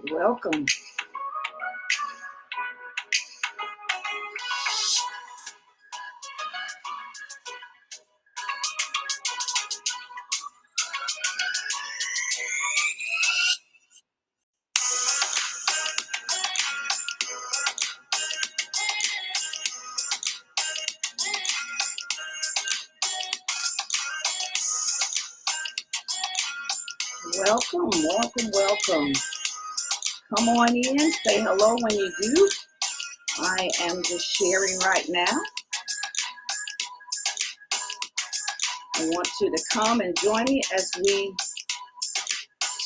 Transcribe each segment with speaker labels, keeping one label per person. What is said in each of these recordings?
Speaker 1: Welcome. Welcome. Come on in, say hello when you do. I am just sharing right now. I want you to come and join me as we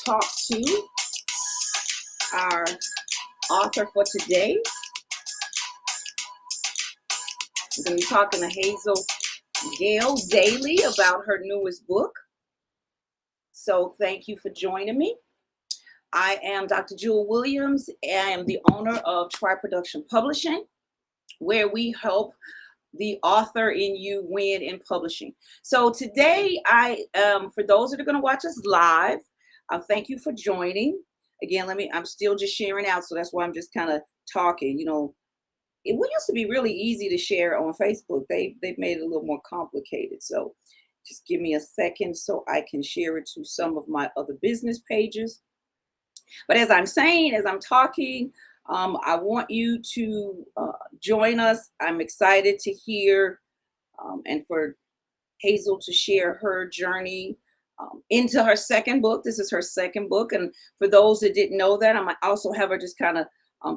Speaker 1: talk to our author for today. We're going to be talking to Hazel Gale-Daley about her newest book. So thank you for joining me. I am Dr. Jewel Williams. I am the owner of Tri Production Publishing, where we help the author in you win in publishing. So today, for those that are going to watch us live, thank you for joining. Again, I'm still just sharing out, so that's why I'm just kind of talking. It used to be really easy to share on Facebook. They've made it a little more complicated. So just give me a second so I can share it to some of my other business pages. But as I'm talking, I want you to join us. I'm excited to hear and for Hazel to share her journey into her second book. This is her second book. And for those that didn't know that, I might also have her just kind of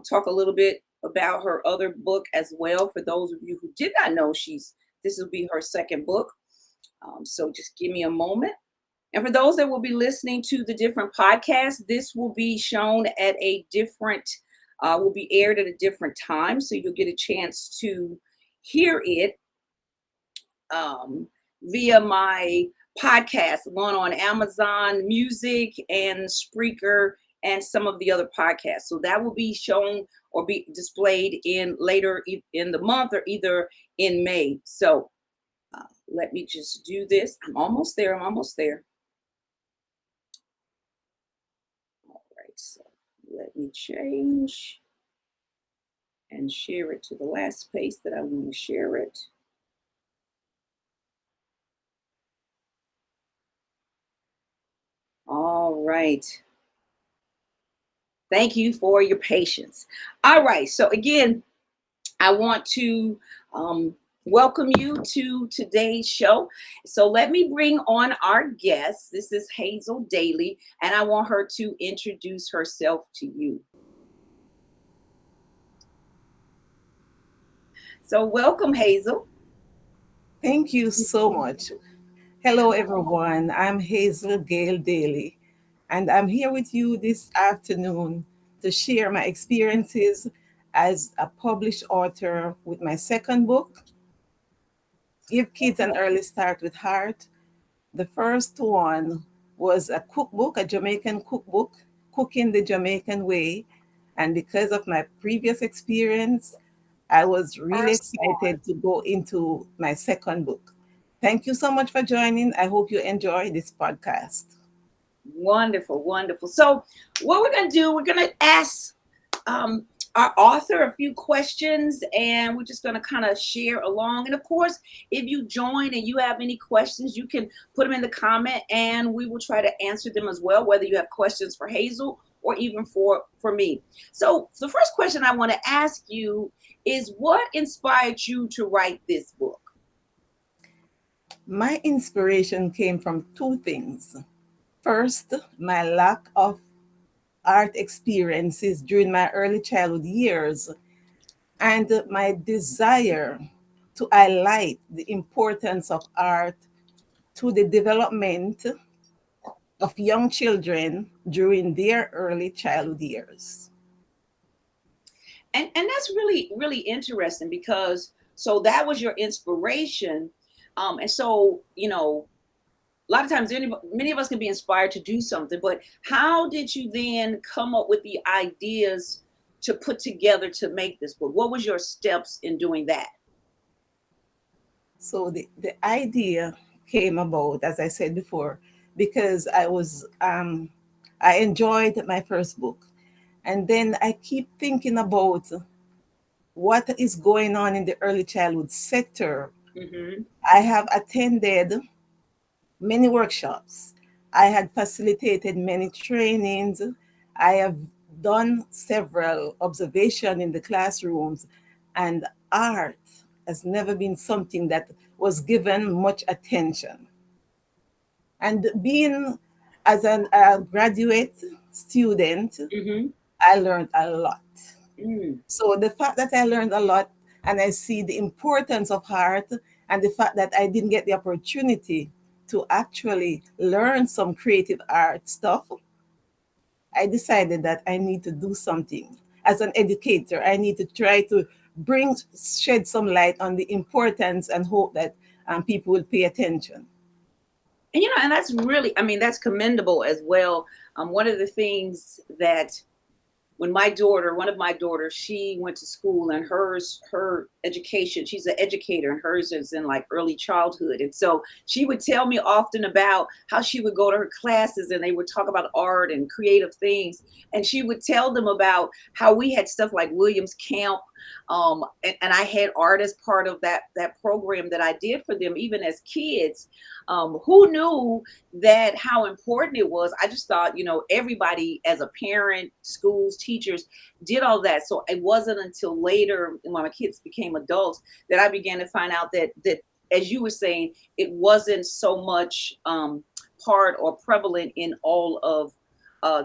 Speaker 1: talk a little bit about her other book as well. For those of you who did not know, this will be her second book. So just give me a moment. And for those that will be listening to the different podcasts, this will be shown at will be aired at a different time. So you'll get a chance to hear it via my podcast, one on Amazon Music and Spreaker and some of the other podcasts. So that will be shown or be displayed later in the month or either in May. So let me just do this. I'm almost there. So let me change and share it to the last space that I want to share it. All right. Thank you for your patience. All right. So again, I want to welcome you to today's show. So let me bring on our guest. This is Hazel Daley, and I want her to introduce herself to you. So welcome, Hazel.
Speaker 2: Thank you so much. Hello, everyone. I'm Hazel Gale-Daley, and I'm here with you this afternoon to share my experiences as a published author with my second book, Give Kids an Early Start with Heart. The first one was a cookbook, a Jamaican cookbook, Cooking the Jamaican Way. And because of my previous experience, I was really excited to go into my second book. Thank you so much for joining. I hope you enjoy this podcast.
Speaker 1: Wonderful. So what we're going to do, we're going to ask our author a few questions, and we're just going to kind of share along. And of course, if you join and you have any questions, you can put them in the comment and we will try to answer them as well, whether you have questions for Hazel or even for me. So the first question I want to ask you is, what inspired you to write this book?
Speaker 2: My inspiration came from two things. First, my lack of art experiences during my early childhood years and my desire to highlight the importance of art to the development of young children during their early childhood years.
Speaker 1: And that's really interesting, because so that was your inspiration. And so, a lot of times many of us can be inspired to do something, but how did you then come up with the ideas to put together to make this book? What was your steps in doing that?
Speaker 2: So the idea came about, as I said before, because I enjoyed my first book. And then I keep thinking about what is going on in the early childhood sector.
Speaker 1: Mm-hmm.
Speaker 2: I have attended many workshops. I had facilitated many trainings. I have done several observations in the classrooms, and art has never been something that was given much attention. And being as a graduate student,
Speaker 1: Mm-hmm.
Speaker 2: I learned a lot.
Speaker 1: Mm.
Speaker 2: So the fact that I learned a lot and I see the importance of art and the fact that I didn't get the opportunity to actually learn some creative art stuff, I decided that I need to do something. As an educator, I need to try to shed some light on the importance and hope that people will pay attention.
Speaker 1: And and that's really, I mean, that's commendable as well. One of the things that when one of my daughters, she went to school, and her education, she's an educator, and hers is in like early childhood. And so she would tell me often about how she would go to her classes and they would talk about art and creative things. And she would tell them about how we had stuff like Williams Camp. And I had art as part of that program that I did for them, even as kids. Who knew that how important it was? I just thought, everybody as a parent, schools, teachers did all that. So it wasn't until later when my kids became adults that I began to find out that as you were saying, it wasn't so much part or prevalent in all of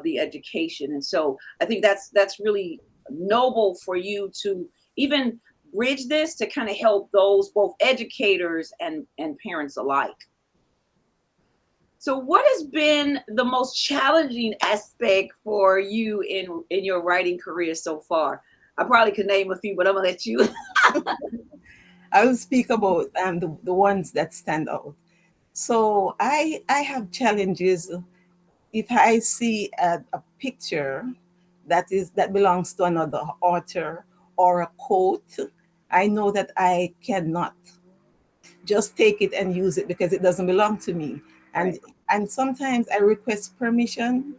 Speaker 1: the education. And so I think that's really noble for you to even bridge this to kind of help those both educators and parents alike. So, what has been the most challenging aspect for you in your writing career so far? I probably could name a few, but I'm gonna let you.
Speaker 2: I will speak about the ones that stand out. So I have challenges if I see a picture that belongs to another author or a quote. I know that I cannot just take it and use it because it doesn't belong to me. And
Speaker 1: Right.
Speaker 2: and sometimes I request permission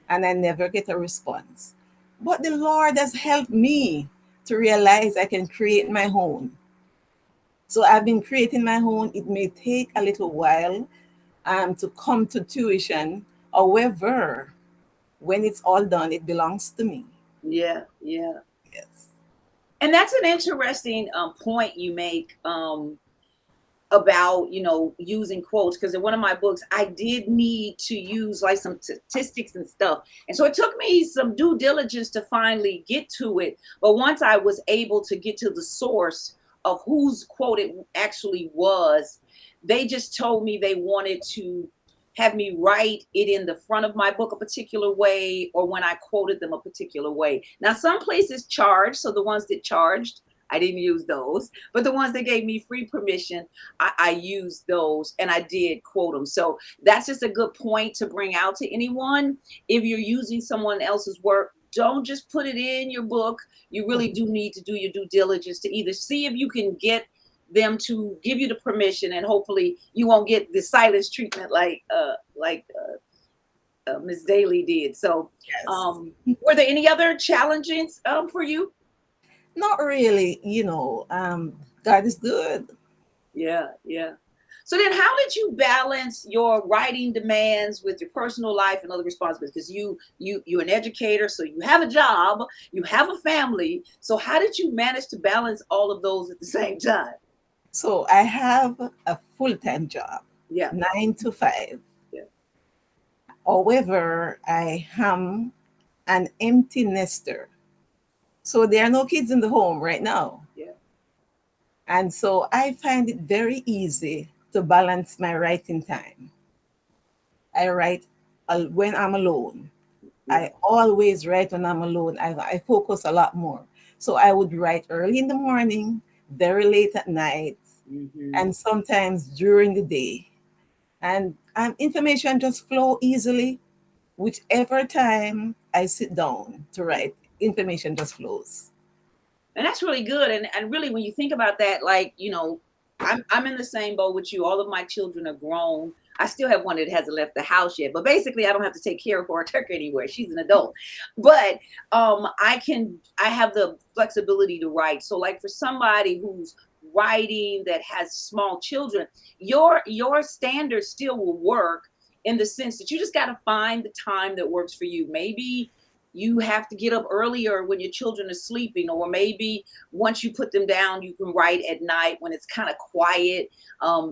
Speaker 2: and I never get a response. But the Lord has helped me to realize I can create my own. So I've been creating my own. It may take a little while to come to tuition. However, when it's all done, it belongs to me.
Speaker 1: Yeah, yeah.
Speaker 2: Yes.
Speaker 1: And that's an interesting point you make. About using quotes, because in one of my books I did need to use like some statistics and stuff, and so it took me some due diligence to finally get to it. But once I was able to get to the source of whose quote it actually was, they just told me they wanted to have me write it in the front of my book a particular way, or when I quoted them a particular way. Now some places charge, so the ones that charged, I didn't use those, but the ones that gave me free permission, I used those and I did quote them. So that's just a good point to bring out to anyone. If you're using someone else's work, don't just put it in your book. You really do need to do your due diligence to either see if you can get them to give you the permission, and hopefully you won't get the silence treatment like Miss Daly did. So,
Speaker 2: Yes.
Speaker 1: were there any other challenges for you?
Speaker 2: Not really, God is good.
Speaker 1: Yeah, yeah. So then how did you balance your writing demands with your personal life and other responsibilities? Because you're an educator, so you have a job, you have a family. So how did you manage to balance all of those at the same time?
Speaker 2: So I have a full-time job,
Speaker 1: Yeah,
Speaker 2: 9 to 5.
Speaker 1: yeah,
Speaker 2: However, I am an empty nester. So there are no kids in the home right now.
Speaker 1: yeah,
Speaker 2: And so I find it very easy to balance my writing time. I write when I'm alone.
Speaker 1: yeah.
Speaker 2: I always write when I'm alone. I focus a lot more. So I would write early in the morning, very late at night,
Speaker 1: Hmm.
Speaker 2: and sometimes during the day. And information just flow easily. Whichever time I sit down to write, information just flows.
Speaker 1: And that's really good. And really, when you think about that, like I'm in the same boat with you. All of my children are grown. I still have one that hasn't left the house yet, but basically I don't have to take care of her or take her anywhere. She's an adult. But I have the flexibility to write. So like for somebody who's writing that has small children, your standards still will work in the sense that you just got to find the time that works for you. Maybe you have to get up earlier when your children are sleeping, or maybe once you put them down, you can write at night when it's kind of quiet,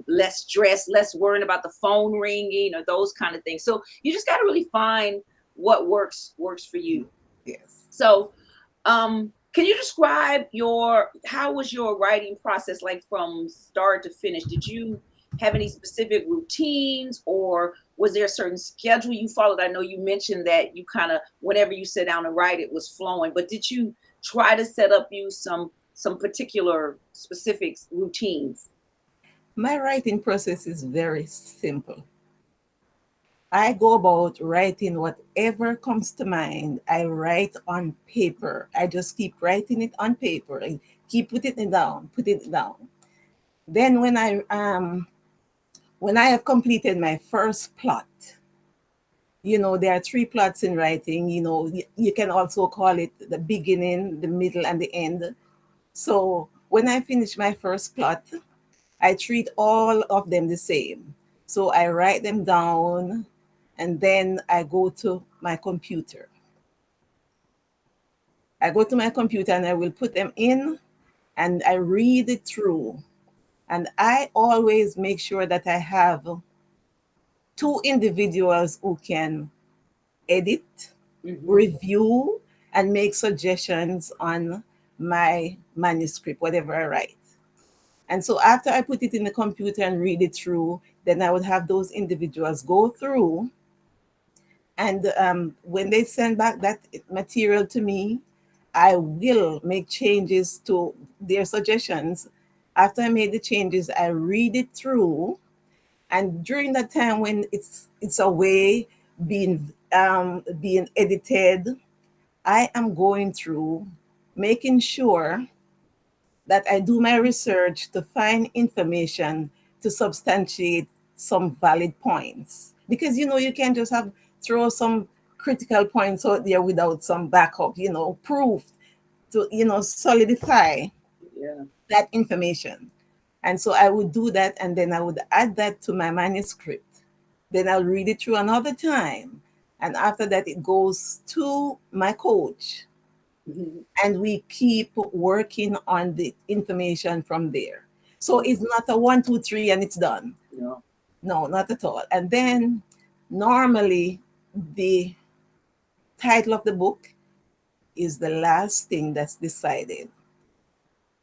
Speaker 1: less stress, less worrying about the phone ringing or those kind of things. So you just got to really find what works for you.
Speaker 2: Yes.
Speaker 1: So can you describe how was your writing process like from start to finish? Did you have any specific routines, or was there a certain schedule you followed? I know you mentioned that you kind of, whenever you sit down and write, it was flowing, but did you try to set up you some particular specific routines?
Speaker 2: My writing process is very simple. I go about writing whatever comes to mind. I write on paper. I just keep writing it on paper and keep putting it down. Then when I have completed my first plot, there are three plots in writing. You can also call it the beginning, the middle, and the end. So when I finish my first plot, I treat all of them the same. So I write them down, and then I go to my computer. I go to my computer and I will put them in and I read it through. And I always make sure that I have two individuals who can edit,
Speaker 1: Hmm.
Speaker 2: review, and make suggestions on my manuscript, whatever I write. And so after I put it in the computer and read it through, then I would have those individuals go through. And when they send back that material to me, I will make changes to their suggestions. After I made the changes, I read it through. And during that time when it's away being edited, I am going through making sure that I do my research to find information to substantiate some valid points. Because you can't just have throw some critical points out there without some backup, proof to solidify
Speaker 1: Yeah.
Speaker 2: that information. And so I would do that and then I would add that to my manuscript. Then I'll read it through another time. And after that, it goes to my coach
Speaker 1: Mhm.
Speaker 2: and we keep working on the information from there. So
Speaker 1: Yeah.
Speaker 2: it's not a one, two, three, and it's done.
Speaker 1: No.
Speaker 2: No, not at all. And then normally the title of the book is the last thing that's decided.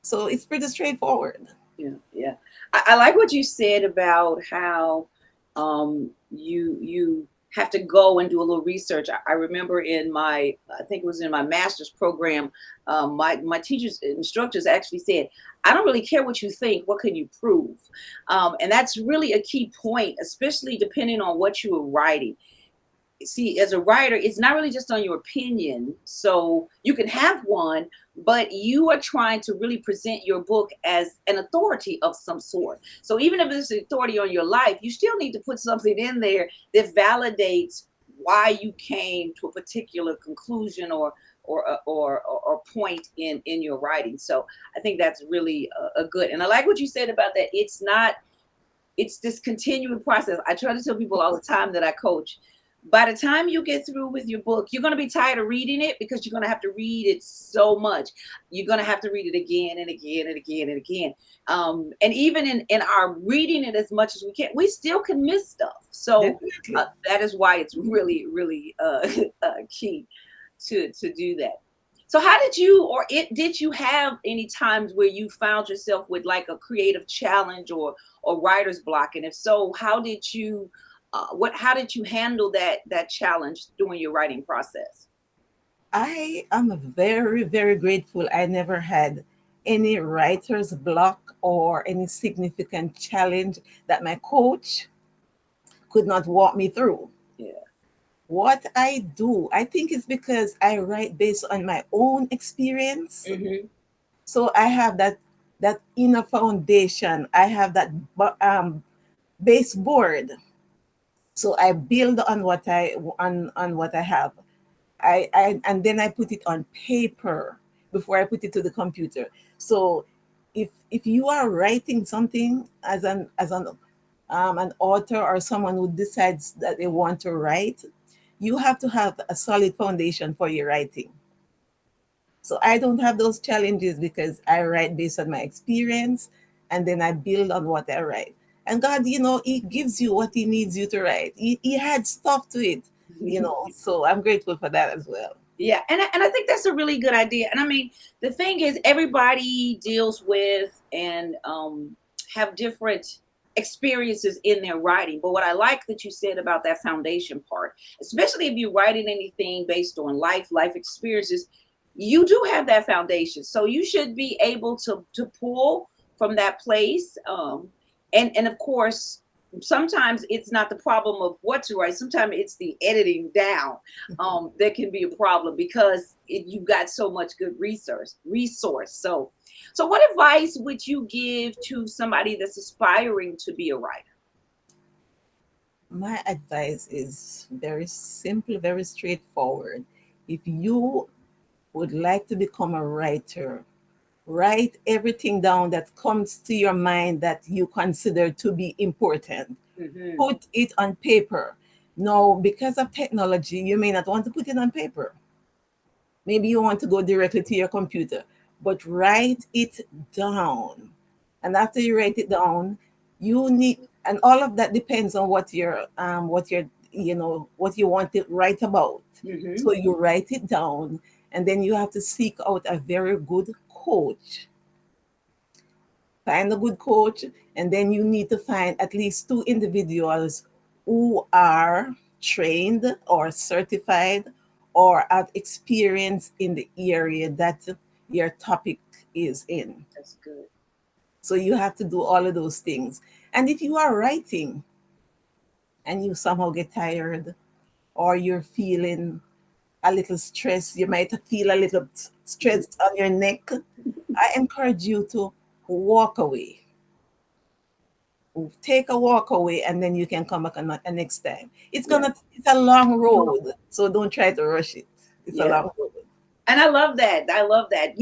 Speaker 2: So it's pretty straightforward.
Speaker 1: Yeah, yeah. I like what you said about how you have to go and do a little research. I remember I think it was in my master's program, my teachers instructors actually said, "I don't really care what you think. What can you prove?" And that's really a key point, especially depending on what you are writing. See, as a writer, it's not really just on your opinion. So you can have one, but you are trying to really present your book as an authority of some sort. So even if it's an authority on your life, you still need to put something in there that validates why you came to a particular conclusion or point in your writing. So I think that's really a good. And I like what you said about that. It's this continuing process. I try to tell people all the time that I coach. By the time you get through with your book, you're going to be tired of reading it because you're going to have to read it so much. You're going to have to read it again and again and again and again. And even in our reading it as much as we can, we still can miss stuff. So
Speaker 2: Definitely.
Speaker 1: that is why it's really, really key to do that. So how did you or it did you have any times where you found yourself with like a creative challenge or writer's block? And if so, how did you handle that challenge during your writing process?
Speaker 2: I am very, very grateful I never had any writer's block or any significant challenge that my coach could not walk me through.
Speaker 1: Yeah.
Speaker 2: What I do, I think it's because I write based on my own experience.
Speaker 1: Hmm.
Speaker 2: So I have that inner foundation. I have that baseboard. So I build on what I have. I and then I put it on paper before I put it to the computer. So if you are writing something as an author or someone who decides that they want to write, you have to have a solid foundation for your writing. So I don't have those challenges because I write based on my experience and then I build on what I write. And God, He gives you what He needs you to write. He had stuff to it. So I'm grateful for that as well.
Speaker 1: Yeah, and I think that's a really good idea. And I mean, the thing is, everybody deals with and have different experiences in their writing. But what I like that you said about that foundation part, especially if you're writing anything based on life experiences, you do have that foundation, so you should be able to pull from that place. And of course, sometimes it's not the problem of what to write. Sometimes it's the editing down that can be a problem because you've got so much good resource. So what advice would you give to somebody that's aspiring to be a writer?
Speaker 2: My advice is very simple, very straightforward. If you would like to become a writer, write everything down that comes to your mind that you consider to be important.
Speaker 1: Hmm.
Speaker 2: Put it on paper. Now, because of technology, you may not want to put it on paper. Maybe you want to go directly to your computer, but write it down. And after you write it down, you need, and all of that depends on what you want to write about.
Speaker 1: Hmm.
Speaker 2: So you write it down, and then you have to seek out a very good coach. Find a good coach, and then you need to find at least two individuals who are trained or certified or have experience in the area that your topic is in.
Speaker 1: That's good.
Speaker 2: So you have to do all of those things. And if you are writing and you somehow get tired or you're feeling a little stress, you might feel a little stress on your neck, I encourage you to walk away. Take a walk away and then you can come back next time.
Speaker 1: Yeah.
Speaker 2: It's a long road, so don't try to rush it. It's a
Speaker 1: Yeah.
Speaker 2: long road.
Speaker 1: And I love that. I love that.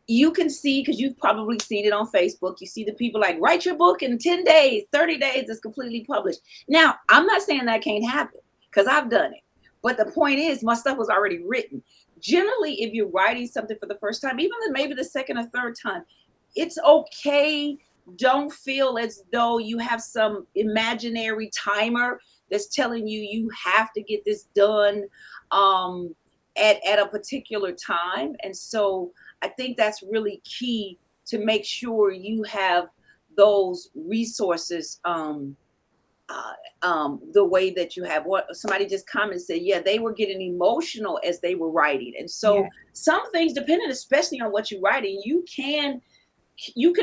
Speaker 1: You can see, because you've probably seen it on Facebook, you see the people like, write your book in 10 days, 30 days, it's completely published. Now, I'm not saying that can't happen because I've done it. But the point is, my stuff was already written. Generally, if you're writing something for the first time, even maybe the second or third time, it's okay. Don't feel as though you have some imaginary timer that's telling you have to get this done um, at a particular time. And so I think that's really key to make sure you have those resources the way that you have. What somebody just commented, said, yeah, they were getting emotional as they were writing. And so
Speaker 2: Yeah.
Speaker 1: some things, depending especially on what you're writing, you can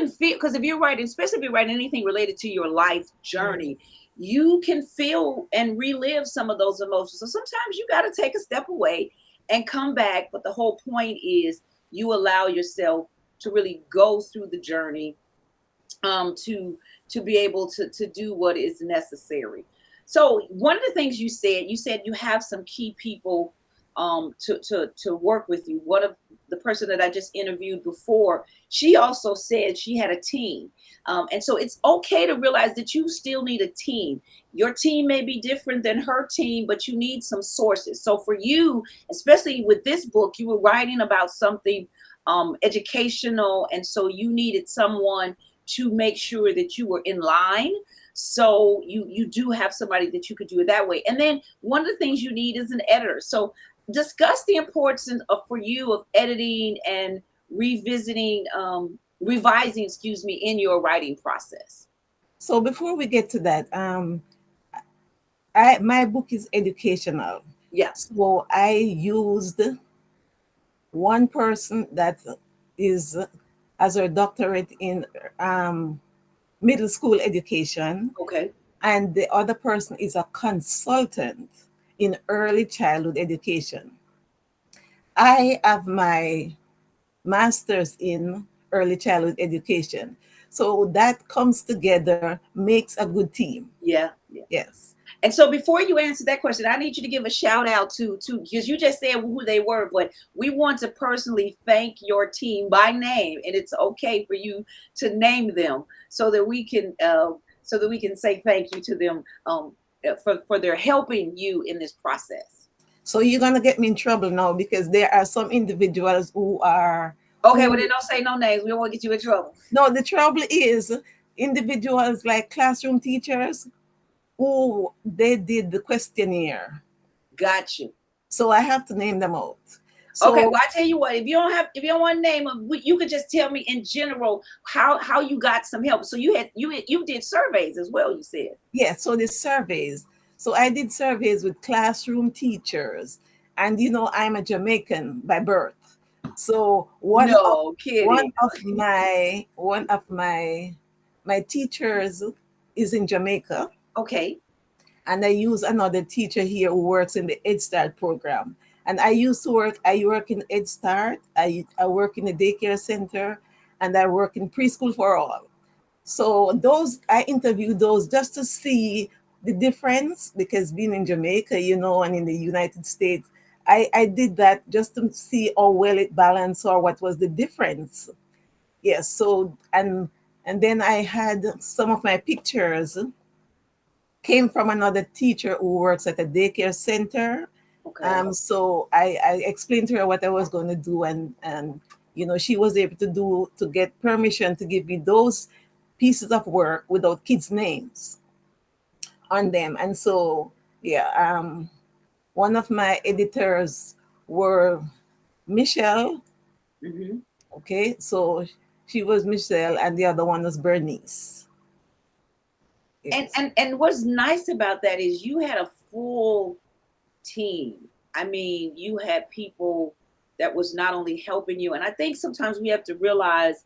Speaker 1: feel, because if you're writing, especially if you're writing anything related to your life
Speaker 2: Yes.
Speaker 1: journey, you can feel and relive some of those emotions. So sometimes you got to take a step away and come back. But the whole point is you allow yourself to really go through the journey, to be able to do what is necessary. So one of the things you said you have some key people to work with you. One of the person that I just interviewed before, she also said she had a team, and so it's okay to realize that you still need a team. Your team may be different than her team, but you need some sources. So for you, especially with this book, you were writing about something educational, and so you needed someone to make sure that you were in line. So you do have somebody that you could do it that way. And then one of the things you need is an editor. So discuss the importance for you of editing and revising, excuse me, in your writing process.
Speaker 2: So before we get to that, my book is educational.
Speaker 1: Yeah.
Speaker 2: So I used one person that is as her doctorate in um, middle school education,
Speaker 1: Okay.
Speaker 2: and the other person is a consultant in early childhood education. I have my master's in early childhood education. So that comes together, makes a good team.
Speaker 1: Yeah. Yeah.
Speaker 2: Yes.
Speaker 1: And so before you answer that question, I need you to give a shout out to because you just said who they were, but we want to personally thank your team by name, and it's okay for you to name them so that we can say thank you to them for their helping you in this process.
Speaker 2: So you're gonna get me in trouble now because there are some individuals who are
Speaker 1: Okay, well
Speaker 2: who
Speaker 1: then don't say no names. We don't want to get you in trouble.
Speaker 2: no, the trouble is individuals like classroom teachers who they did the questionnaire.
Speaker 1: Got you.
Speaker 2: So I have to name them out.
Speaker 1: Okay,
Speaker 2: So
Speaker 1: well I tell you what, if you don't want to name them, you could just tell me in general how you got some help. So you did surveys as well. You said
Speaker 2: yeah, so the surveys. So I did surveys with classroom teachers, and I'm a Jamaican by birth. So
Speaker 1: no
Speaker 2: one
Speaker 1: kidding.
Speaker 2: of my teachers is in Jamaica,
Speaker 1: Okay,
Speaker 2: and I use another teacher here who works in the Head Start program. And I work in Head Start, I work in the daycare center, and I work in preschool for all. So those I interviewed those just to see the difference because being in Jamaica, and in the United States, I did that just to see how well it balanced or what was the difference. Yes. And then I had some of my pictures came from another teacher who works at a daycare center.
Speaker 1: okay.
Speaker 2: So I explained to her what I was going to do, and she was able to get permission to give me those pieces of work without kids' names on them. And so yeah, one of my editors were Michelle.
Speaker 1: Hmm.
Speaker 2: Okay, so she was Michelle, and the other one was Bernice.
Speaker 1: And
Speaker 2: Yes.
Speaker 1: and what's nice about that is you had a full team. I mean, you had people that was not only helping you, and I think sometimes we have to realize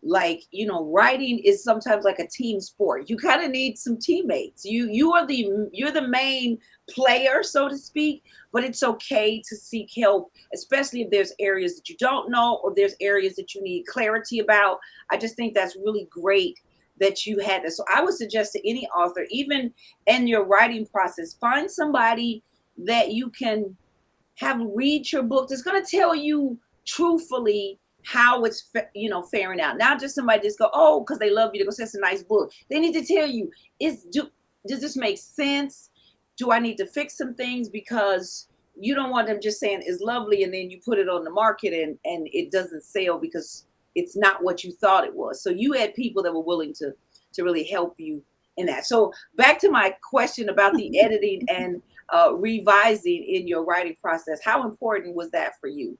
Speaker 1: like writing is sometimes like a team sport. You kind of need some teammates. You're the main player, so to speak, but it's okay to seek help, especially if there's areas that you don't know or there's areas that you need clarity about. I just think that's really great that you had this. So I would suggest to any author, even in your writing process, find somebody that you can have read your book that's going to tell you truthfully how it's faring out. Not just somebody just go, oh, because they love you, they go say it's a nice book. They need to tell you, does this make sense? Do I need to fix some things? Because you don't want them just saying it's lovely and then you put it on the market and it doesn't sell because it's not what you thought it was. So you had people that were willing to really help you in that. So back to my question about the editing and revising in your writing process. How important was that for you?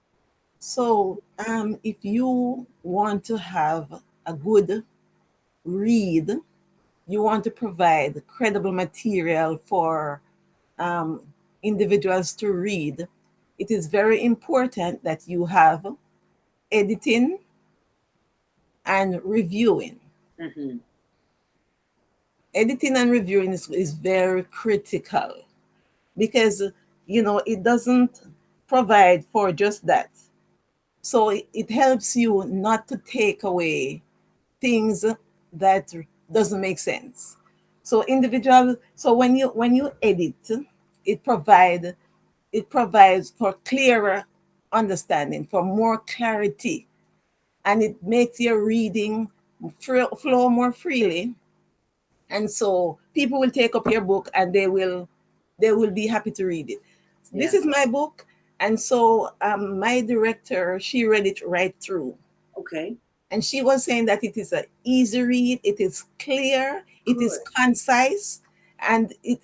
Speaker 2: So if you want to have a good read, you want to provide credible material for um, individuals to read, it is very important that you have editing and reviewing.
Speaker 1: Hmm.
Speaker 2: Editing and reviewing is very critical because it doesn't provide for just that. So it helps you not to take away things that doesn't make sense. So when you edit, it provide it provides for clearer understanding, for more clarity, and it makes your reading flow more freely. And so people will take up your book and they will be happy to read it. This
Speaker 1: Yeah.
Speaker 2: is my book, and so my director, she read it right through,
Speaker 1: Okay.
Speaker 2: and she was saying that it is an easy read, it is clear, it is
Speaker 1: Good.
Speaker 2: concise, and it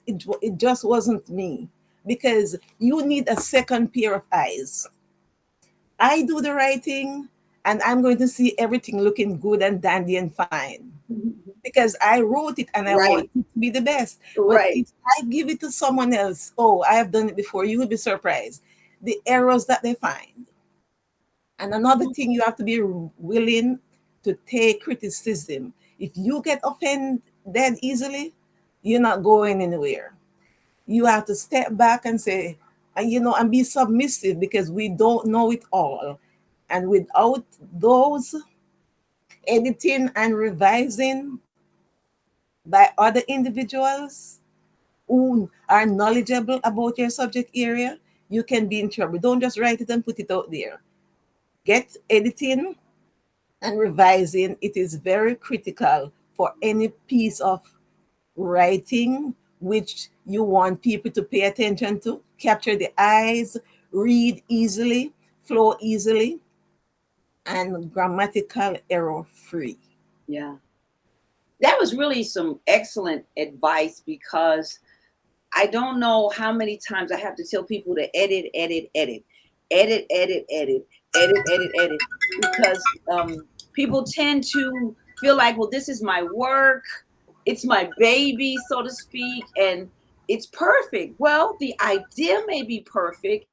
Speaker 2: just wasn't me, because you need a second pair of eyes. I do the writing, and I'm going to see everything looking good and dandy and fine because I wrote it and I want
Speaker 1: Right.
Speaker 2: it to be the best. But
Speaker 1: Right.
Speaker 2: if I give it to someone else, oh, I have done it before, you will be surprised. The errors that they find. And another thing, you have to be willing to take criticism. If you get offended that easily, you're not going anywhere. You have to step back and say, and be submissive, because we don't know it all. And without those editing and revising by other individuals, who are knowledgeable about your subject area, you can be in trouble. Don't just write it and put it out there. Get editing and revising. It is very critical for any piece of writing which you want people to pay attention to, capture the eyes, read easily, flow easily, and grammatical error free.
Speaker 1: Yeah. That was really some excellent advice because I don't know how many times I have to tell people to edit, edit, edit, edit, edit, edit, edit, edit, edit, because people tend to feel like, well, this is my work, it's my baby, so to speak, and it's perfect. Well, the idea may be perfect.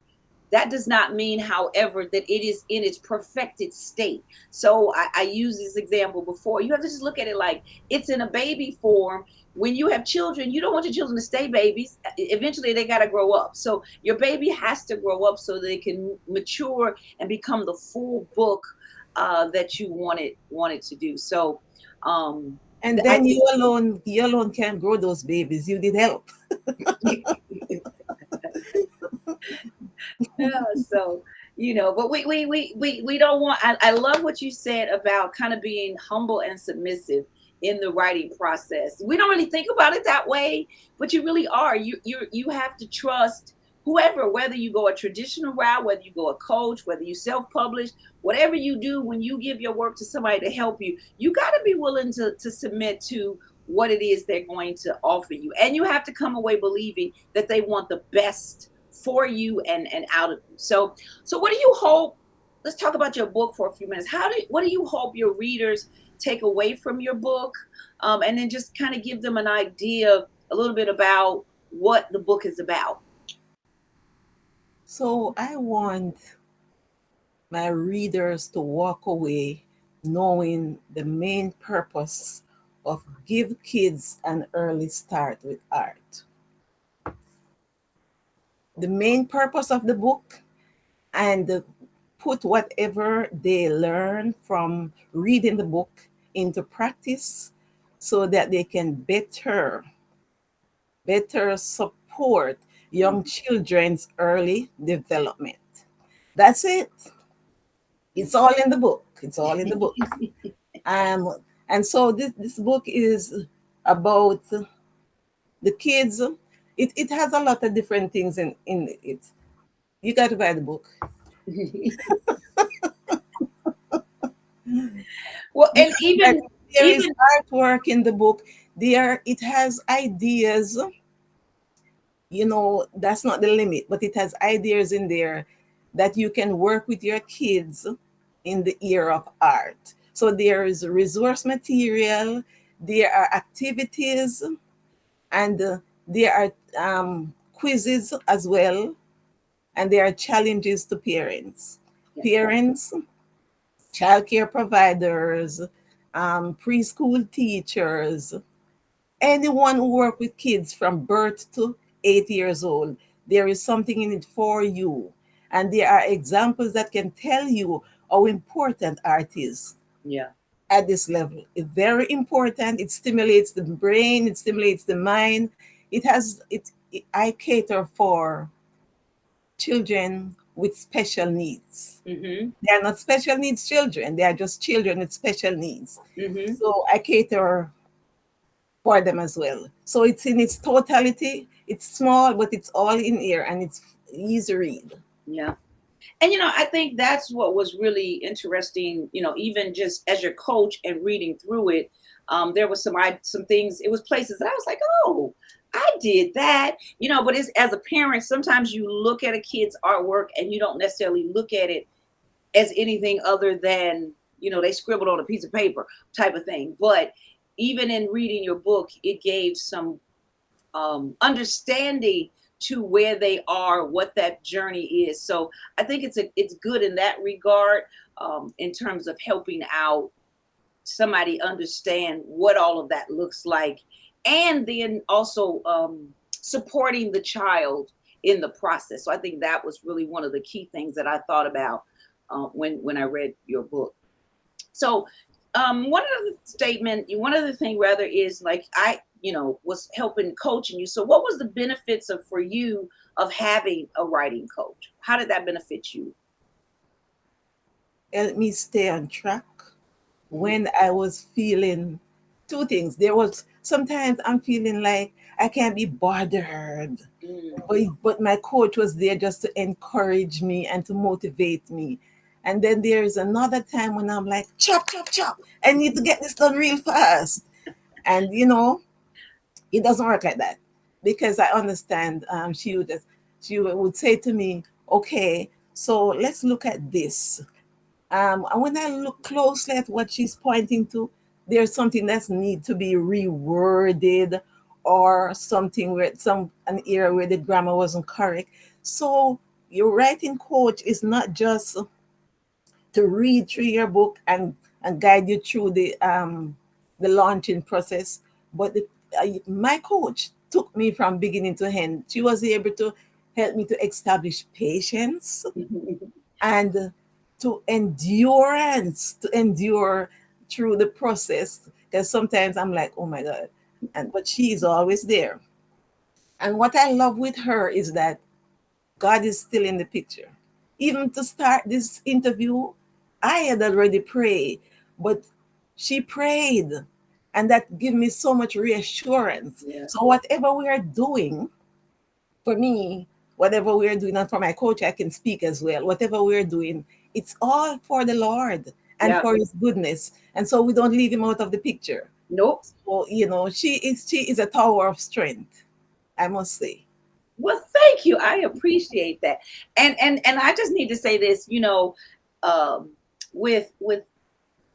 Speaker 1: That does not mean, however, that it is in its perfected state. So I used this example before. You have to just look at it like it's in a baby form. When you have children, you don't want your children to stay babies. Eventually, they got to grow up. So your baby has to grow up so they can mature and become the full book that you wanted to do. So
Speaker 2: And
Speaker 1: I
Speaker 2: then you alone can't grow those babies. You need help.
Speaker 1: think yeah, so but we don't want. I love what you said about kind of being humble and submissive in the writing process. We don't really think about it that way, but you really are. You have to trust whoever, whether you go a traditional route, whether you go a coach, whether you self-publish, whatever you do. When you give your work to somebody to help you, you got to be willing to submit to what it is they're going to offer you, and you have to come away believing that they want the best for you and out of you. So what do you hope? Let's talk about your book for a few minutes. What do you hope your readers take away from your book, and then just kind of give them an idea, a little bit about what the book is about.
Speaker 2: So I want my readers to walk away knowing the main purpose of give kids an early start with art. The main purpose of the book, and put whatever they learn from reading the book into practice so that they can better support young children's early development. That's it. It's all in the book. It's all in the book. Um, and so this book is about the kids. It has a lot of different things in it. You got to buy the book.
Speaker 1: Well,
Speaker 2: You
Speaker 1: and
Speaker 2: got to buy
Speaker 1: even
Speaker 2: the book. There is
Speaker 1: even
Speaker 2: artwork in the book. There it has ideas. That's not the limit, but it has ideas in there that you can work with your kids in the era of art. So there is resource material, there are activities, and there are quizzes as well, and there are challenges to parents.
Speaker 1: yeah,
Speaker 2: Parents, childcare providers, preschool teachers, anyone who work with kids from birth to 8 years old, there is something in it for you. And there are examples that can tell you how important art is
Speaker 1: yeah,
Speaker 2: at this level. It's very important. It stimulates the brain, it stimulates the mind. I cater for children with special needs.
Speaker 1: mm-hmm,
Speaker 2: They are not special needs children, they are just children with special needs.
Speaker 1: mm-hmm,
Speaker 2: So I cater for them as well. So it's in its totality. It's small, but it's all in here and it's easy read.
Speaker 1: yeah. And I think that's what was really interesting. Even just as your coach and reading through it, there was some things. It was places that I was like, oh, I did that. But it's, as a parent, sometimes you look at a kid's artwork and you don't necessarily look at it as anything other than they scribbled on a piece of paper type of thing. But even in reading your book, it gave some understanding to where they are, what that journey is. So I think it's good in that regard, in terms of helping out somebody understand what all of that looks like, and then also supporting the child in the process. So I think that was really one of the key things that I thought about when I read your book. So one other thing rather is like was helping coaching you. So what was the benefits of for you of having a writing coach? How did that benefit you?
Speaker 2: Helped me stay on track
Speaker 1: Mhm.
Speaker 2: when I was feeling two things. There was sometimes I'm feeling like I can't be bothered,
Speaker 1: Mm.
Speaker 2: but my coach was there just to encourage me and to motivate me. And then there's another time when I'm like, chop, chop, chop. I need to get this done real fast. And it doesn't work like that because I understand. She would say to me, "Okay, so let's look at this." And when I look closely at what she's pointing to, there's something that's need to be reworded, or something where an area where the grammar wasn't correct. So your writing coach is not just to read through your book and guide you through the launching process, but my coach took me from beginning to end. She was able to help me to establish patience and to endure through the process, because sometimes I'm like, oh my god, but she is always there. And what I love with her is that God is still in the picture. Even to start this interview, I had already prayed, but she prayed, and that gave me so much reassurance.
Speaker 1: Yeah.
Speaker 2: So whatever we are doing, for me, whatever we are doing, and for my coach, I can speak as well. Whatever we are doing, it's all for the Lord and
Speaker 1: Yeah.
Speaker 2: for His goodness, and so we don't leave Him out of the picture.
Speaker 1: Nope.
Speaker 2: So she is a tower of strength, I must say.
Speaker 1: Well, thank you. I appreciate that. And I just need to say this, um, with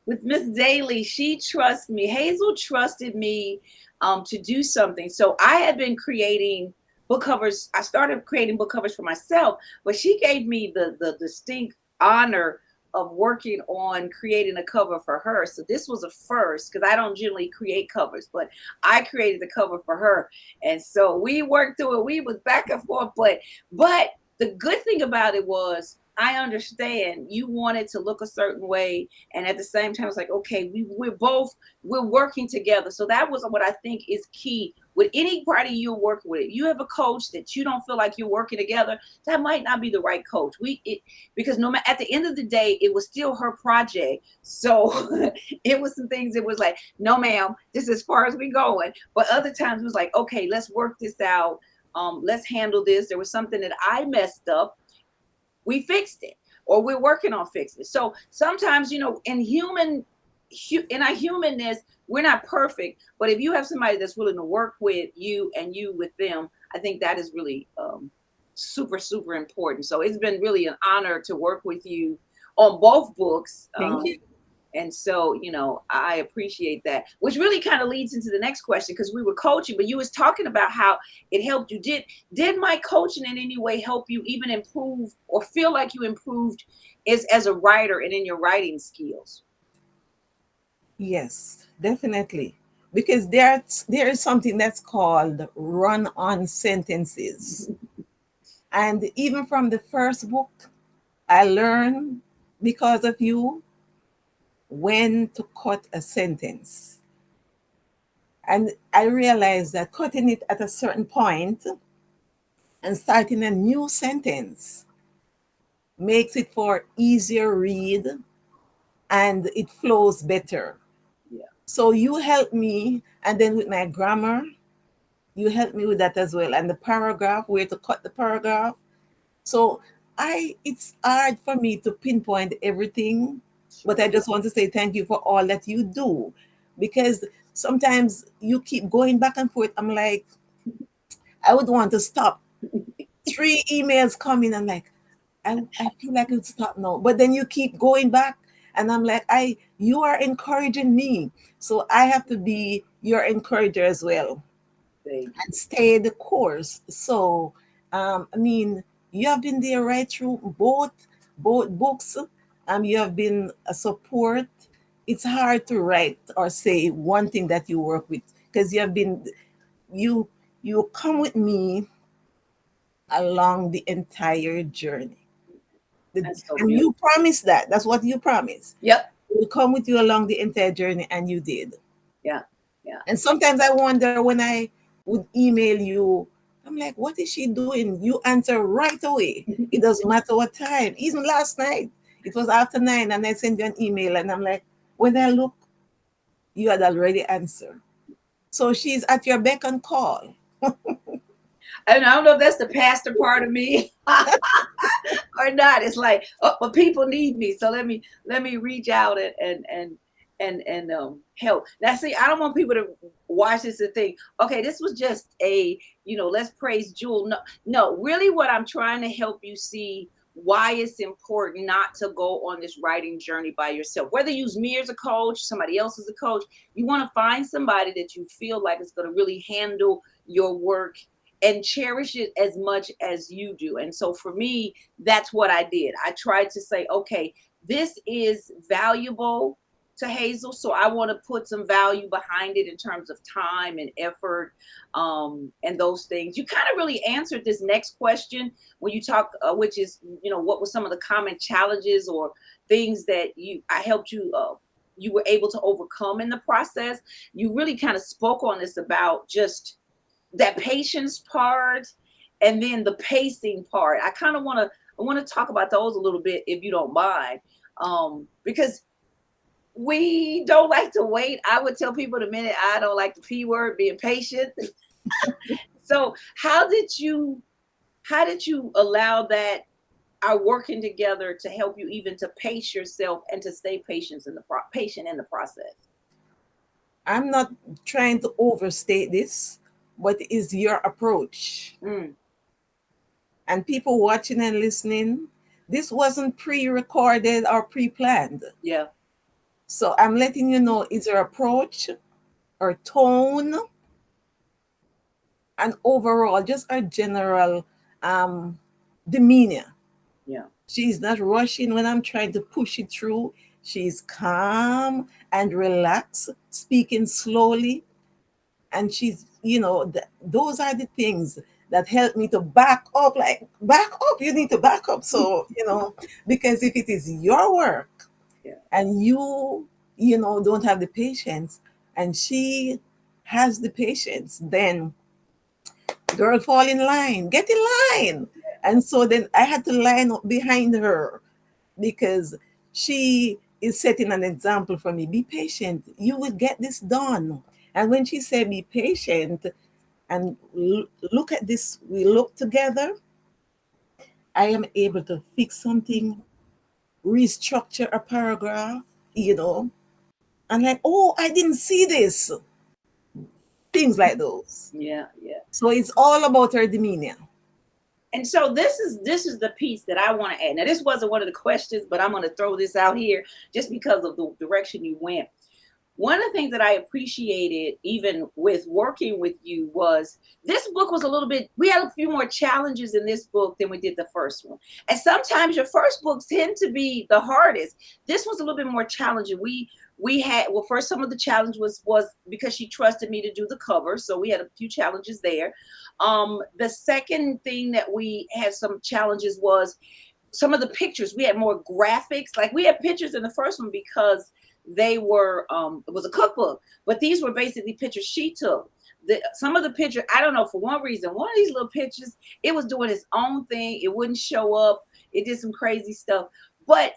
Speaker 1: Miss Daly, she trusts me. Hazel trusted me to do something. So I had been creating book covers. I started creating book covers for myself, but she gave me the distinct honor of working on creating a cover for her. So this was a first because I don't generally create covers, but I created the cover for her. And so we worked through it. We was back and forth, but the good thing about it was I understand you wanted to look a certain way, and at the same time it's like, okay, we're working together. So that was what I think is key with anybody you're working with. If you have a coach that you don't feel like you're working together, that might not be the right coach. Because no matter, at the end of the day, it was still her project. So it was some things that was like, no ma'am, this is as far as we going. But other times it was like, okay, let's work this out. Let's handle this. There was something that I messed up, we fixed it, or we're working on fixing it. So sometimes, in our humanness, we're not perfect, but if you have somebody that's willing to work with you and you with them, I think that is really super super important. So it's been really an honor to work with you on both books.
Speaker 2: Thank you.
Speaker 1: And so, I appreciate that, which really kind of leads into the next question, because we were coaching, but you was talking about how it helped you. Did my coaching in any way help you even improve or feel like you improved as a writer and in your writing skills?
Speaker 2: Yes, definitely. Because there is something that's called run-on sentences. And even from the first book, I learned, because of you, when to cut a sentence. And I realized that cutting it at a certain point and starting a new sentence makes it for easier read, and it flows better.
Speaker 1: Yeah.
Speaker 2: So you help me, and then with my grammar, you help me with that as well. And the paragraph, where to cut the paragraph. So it's hard for me to pinpoint everything, but
Speaker 1: Sure.
Speaker 2: I just want to say thank you for all that you do, because sometimes you keep going back and forth. I'm like, I would want to stop. 3 emails coming. I'm like, I feel like it's stop now. But then you keep going back, and I'm like, you are encouraging me. So I have to be your encourager as well
Speaker 1: Thank
Speaker 2: and stay the course. So I mean, you have been there right through both books. You have been a support. It's hard to write or say one thing that you work with, because you you come with me along the entire journey.
Speaker 1: you. That's so
Speaker 2: And you
Speaker 1: beautiful.
Speaker 2: promised that. That's what you promised.
Speaker 1: Yep.
Speaker 2: We'll come with you along the entire journey, and you did.
Speaker 1: Yeah. Yeah.
Speaker 2: And sometimes I wonder when I would email you, I'm like, what is she doing? You answer right away. It doesn't matter what time. Even last night, it was after 9, and I sent you an email, and I'm like, when I look, you had already answered. So she's at your beck and call.
Speaker 1: And I don't know if that's the pastor part of me or not. It's like, oh, but people need me, so let me reach out and help. Now, see, I don't want people to watch this and think, okay, this was just a, let's praise Jewel. No, no, really, what I'm trying to help you see why it's important not to go on this writing journey by yourself. Whether you use me as a coach, somebody else as a coach, you want to find somebody that you feel like is going to really handle your work and cherish it as much as you do. And so for me, that's what I did. I tried to say, okay, this is valuable to Hazel, so I want to put some value behind it in terms of time and effort, and those things. You kind of really answered this next question when you talk, which is, what were some of the common challenges or things that I helped you. You were able to overcome in the process. You really kind of spoke on this about just that patience part and then the pacing part. I want to talk about those a little bit if you don't mind, because we don't like to wait. I would tell people the minute I don't like the P word, being patient. So how did you allow that, our working together, to help you even to pace yourself and to stay patient in the process?
Speaker 2: I'm not trying to overstate this, but is your approach.
Speaker 1: Mm,
Speaker 2: And people watching and listening, this wasn't pre recorded or pre planned.
Speaker 1: yeah,
Speaker 2: So I'm letting you know it's your approach or tone and overall just our general um, demeanor.
Speaker 1: yeah,
Speaker 2: She's not rushing when I'm trying to push it through. She's calm and relaxed, speaking slowly. And she's, those are the things that help me to back up. Like, back up, you need to back up. So, because if it is your work
Speaker 1: yeah,
Speaker 2: and don't have the patience, and she has the patience, then girl, fall in line, get in line. And so then I had to line up behind her because she is setting an example for me. Be patient, you will get this done. And when she said be patient and look at this, we look together, I am able to fix something, restructure a paragraph, and like, oh, I didn't see this, things like those.
Speaker 1: yeah, yeah.
Speaker 2: So it's all about her demeanor.
Speaker 1: And so this is the piece that I want to add. Now, this wasn't one of the questions, but I'm going to throw this out here just because of the direction you went. One of the things that I appreciated, even with working with you, was this book was a little bit, we had a few more challenges in this book than we did the first one. And sometimes your first books tend to be the hardest. This was a little bit more challenging. We had, well, first, some of the challenge was because she trusted me to do the cover, so we had a few challenges there. The second thing that we had some challenges was some of the pictures. We had more graphics. Like, we had pictures in the first one because they were, it was a cookbook, but these were basically pictures she took. Some of the pictures, I don't know, for one reason, one of these little pictures, it was doing its own thing. It wouldn't show up. It did some crazy stuff. But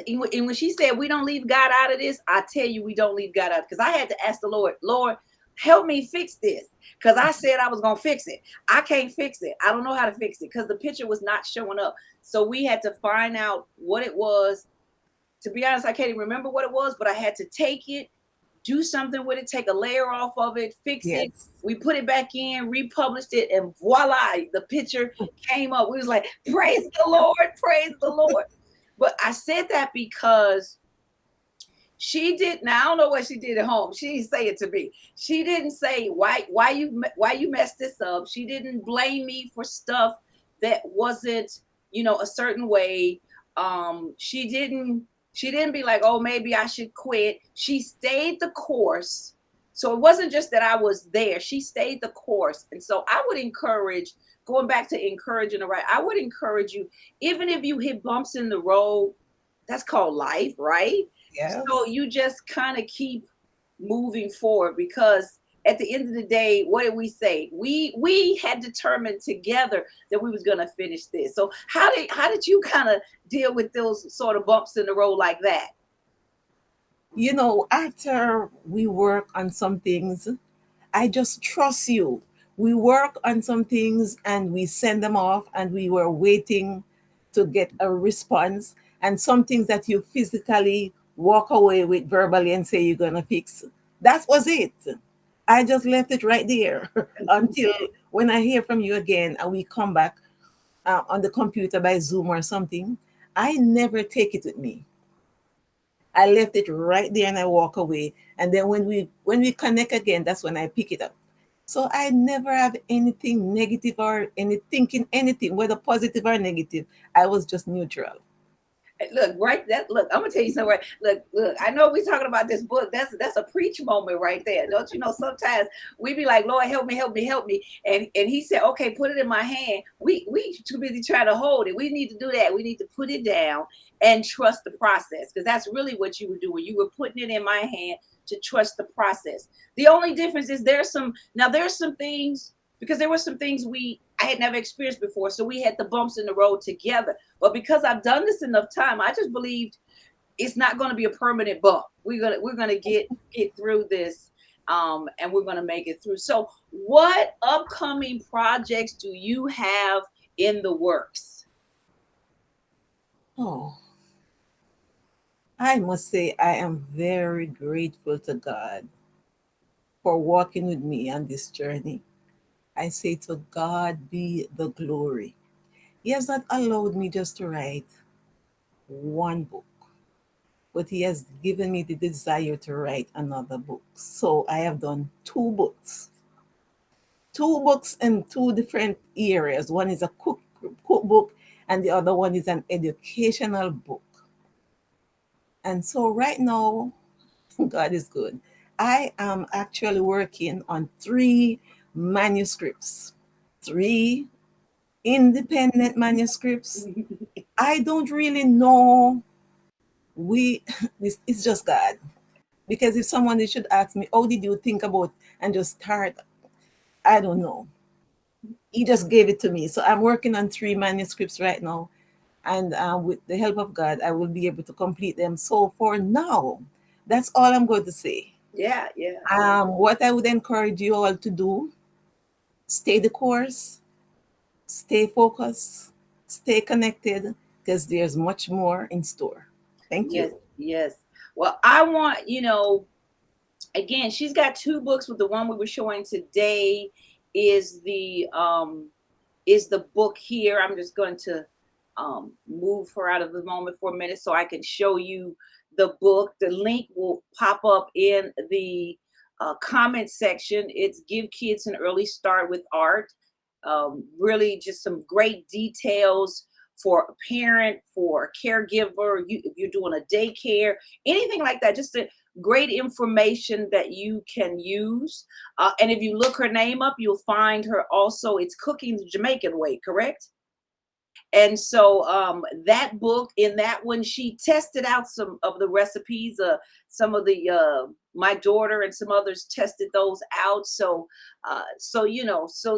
Speaker 1: and when she said we don't leave God out of this, I tell you, we don't leave God out, because I had to ask the Lord, help me fix this, because I said I was gonna fix it. I can't fix it. I don't know how to fix it because the picture was not showing up. So we had to find out what it was. To be honest, I can't even remember what it was, but I had to take it, do something with it, take a layer off of it, fix it.
Speaker 2: Yes.
Speaker 1: We put it back in, republished it, and voila, the picture came up. We was like, praise the Lord, praise the Lord. But I said that because she did. Now, I don't know what she did at home. She didn't say it to me. She didn't say why you messed this up. She didn't blame me for stuff that wasn't, a certain way. She didn't be like, oh, maybe I should quit. She stayed the course. So it wasn't just that I was there. She stayed the course. And so I would encourage, going back to encouraging the right, I would encourage you, even if you hit bumps in the road, that's called life, right? So
Speaker 2: Yes.
Speaker 1: you just kind of keep moving forward, because at the end of the day, what did we say? We had determined together that we was going to finish this. So how did you kind of deal with those sort of bumps in the road like that?
Speaker 2: After we work on some things, I just trust you. We work on some things and we send them off, and we were waiting to get a response. And some things that you physically walk away with verbally and say you're going to fix, that was it. I just left it right there until when I hear from you again and we come back on the computer by Zoom or something. I never take it with me. I left it right there and I walk away. And then when we connect again, that's when I pick it up. So I never have anything negative or any thinking anything, whether positive or negative. I was just neutral.
Speaker 1: Look, right, that look, I'm gonna tell you something, right? Look, I know we're talking about this book. That's a preach moment right there. Don't you know, sometimes we be like, Lord, help me, help me, help me. And he said, okay, put it in my hand. We too busy trying to hold it. We need to do that. We need to put it down and trust the process. Because that's really what you were doing. You were putting it in my hand to trust the process. The only difference is there's some things, because there were some things I had never experienced before. So we had the bumps in the road together. But because I've done this enough time, I just believed it's not going to be a permanent bump. We're gonna get through this, and we're gonna make it through. So, what upcoming projects do you have in the works?
Speaker 2: Oh, I must say I am very grateful to God for walking with me on this journey. I say to God be the glory. He has not allowed me just to write one book, but He has given me the desire to write another book. So I have done two books in two different areas. One is a cookbook, and the other one is an educational book. And so right now, God is good. I am actually working on three manuscripts, three independent manuscripts. I don't really know. We this it's just God. Because if someone should ask me, "How did you think about and just start?" I don't know. He just gave it to me. So I'm working on three manuscripts right now, and with the help of God, I will be able to complete them. So for now, that's all I'm going to say.
Speaker 1: Yeah, yeah.
Speaker 2: What I would encourage you all to do: stay the course, stay focused, stay connected, because there's much more in store. Thank
Speaker 1: Yes,
Speaker 2: you.
Speaker 1: yes. Well, I want, again, she's got two books. With the one we were showing today is the book here. I'm just going to move her out of the moment for a minute so I can show you the book. The link will pop up in the comment section. It's Give Kids an Early Start with Art. Really, just some great details for a parent, for a caregiver, if you're doing a daycare, anything like that. Just a great information that you can use. And if you look her name up, you'll find her also. It's Cooking the Jamaican Way, correct? And so that book, in that one, she tested out some of the recipes. Some of the my daughter and some others tested those out. So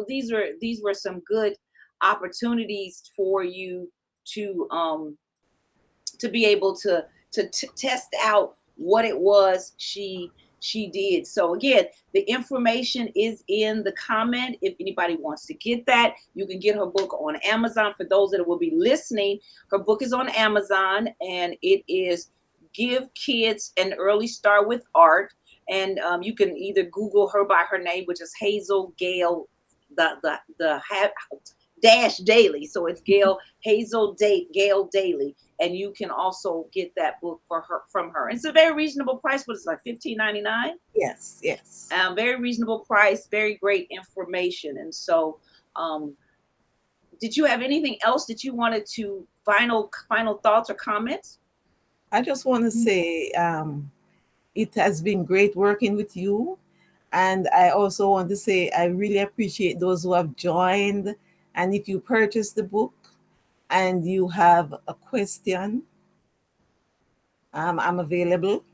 Speaker 1: these were some good opportunities for you to be able to test out what it was she did. So again, the information is in the comment. If anybody wants to get that, you can get her book on Amazon. For those that will be listening, her book is on Amazon, and it is Give Kids an Early Start with Art. And you can either Google her by her name, which is Hazel Gale, the dash Daily. So it's Gale Daily, and you can also get that book for her from her. And it's a very reasonable price. What is it, like $15.99?
Speaker 2: Yes, yes.
Speaker 1: Very reasonable price, very great information. And so, um, did you have anything else that you wanted to final thoughts or comments?
Speaker 2: I just want to say it has been great working with you. And I also want to say I really appreciate those who have joined. And if you purchase the book and you have a question, I'm available.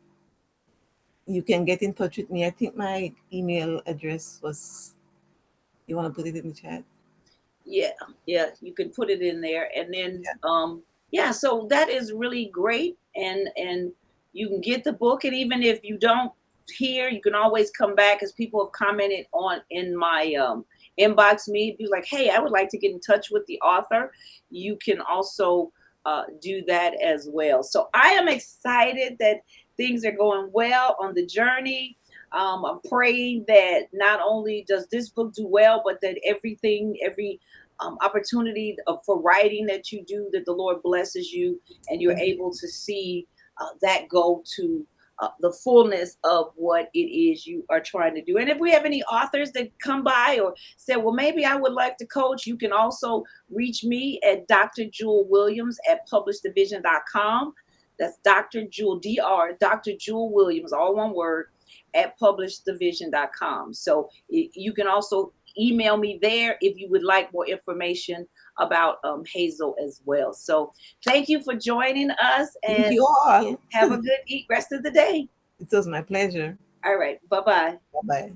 Speaker 2: you can get in touch with me. I think my email address was, you want to put it in the chat?
Speaker 1: Yeah, yeah, you can put it in there, and then
Speaker 2: Yeah.
Speaker 1: yeah, so that is really great, and you can get the book, and even if you don't hear, you can always come back, because people have commented on in my inbox me, be like, hey, I would like to get in touch with the author. You can also do that as well. So I am excited that things are going well on the journey. I'm praying that not only does this book do well, but that every opportunity for writing that you do, that the Lord blesses you and you're
Speaker 2: Thank you.
Speaker 1: able to see that go to the fullness of what it is you are trying to do. And if we have any authors that come by or say, well, maybe I would like to coach, you can also reach me at Dr. Jewel Williams at publisheddivision.com. That's Dr. Jewel, Dr. Jewel Williams, all one word, at publisheddivision.com. So you can also email me there if you would like more information about Hazel as well. So thank you for joining us,
Speaker 2: Thank
Speaker 1: and
Speaker 2: you all.
Speaker 1: have a good rest of the day.
Speaker 2: It was my pleasure.
Speaker 1: All right. Bye bye.
Speaker 2: Bye bye.